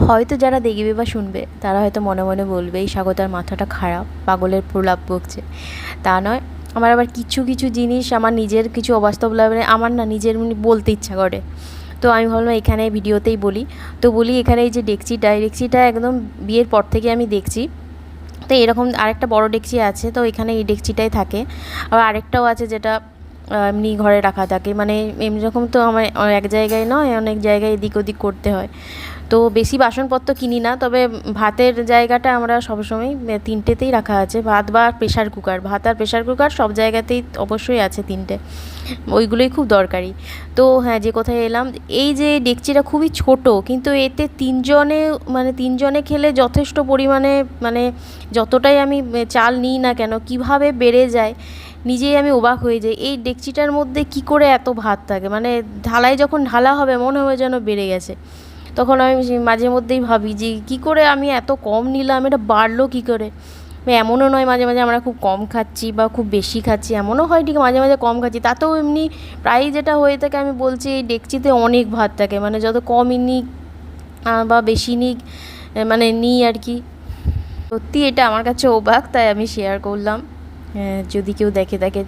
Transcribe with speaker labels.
Speaker 1: হয়তো যারা দেখবে বা শুনবে তারা হয়তো মনে মনে বলবে এই স্বাগতার মাথাটা খারাপ, পাগলের প্রলাপ বকছে। তা নয়, আমার আবার কিছু কিছু জিনিস আমার নিজের কিছু অবাস্তব লাগে, আমার না নিজের বলতে ইচ্ছা করে। তো আমি ভাবলাম এখানে ভিডিওতেই বলি। তো বলি, এখানে এই যে ডেকচিটা একদম বিয়ের পর থেকে আমি দেখছি। তো এরকম আরেকটা বড় ডেকচি আছে, তো এখানে এই ডেকচিটাই থাকে। আবার আরেকটাও আছে যেটা এমনি ঘরে রাখা থাকে, মানে এমনি রকম তো আমার এক জায়গায় নয়, অনেক জায়গায় এদিক ওদিক করতে হয়। তো বেশি বাসনপত্র কিনি না, তবে ভাতের জায়গাটা আমরা সবসময় তিনটেতেই রাখা আছে, ভাত বা প্রেশার কুকার, ভাত আর প্রেশার কুকার সব জায়গাতেই অবশ্যই আছে তিনটে, ওইগুলোই খুব দরকারি। তো হ্যাঁ, যে কোথায় এলাম, এই যে ডেকচিটা খুবই ছোট, কিন্তু এতে তিনজনে খেলে যথেষ্ট পরিমাণে, মানে যতটাই আমি চাল নিই না কেন কীভাবে বেড়ে যায়, নিজেই আমি অবাক হয়ে যাই। এই ডেকচিটার মধ্যে কি করে এত ভাত থাকে, মানে ঢালাই যখন ঢালা হবে মনে হয় যেন বেড়ে গেছে। তখন আমি মাঝে মধ্যেই ভাবি যে কী করে আমি এত কম নিলাম, এটা বাড়লো কী করে। এমনও নয় মাঝে মাঝে আমরা খুব কম খাচ্ছি বা খুব বেশি খাচ্ছি, এমনও হয় ঠিক মাঝে মাঝে কম খাচ্ছি, তাতেও এমনি প্রায় যেটা হয়ে থাকে আমি বলছি এই ডেকচিতে অনেক ভাত থাকে, মানে যত কমই নিক বা বেশি নিক, মানে নিই আর কি। সত্যি এটা আমার কাছে অবাক, তাই আমি শেয়ার করলাম। যদি কেউ দেখে থাকে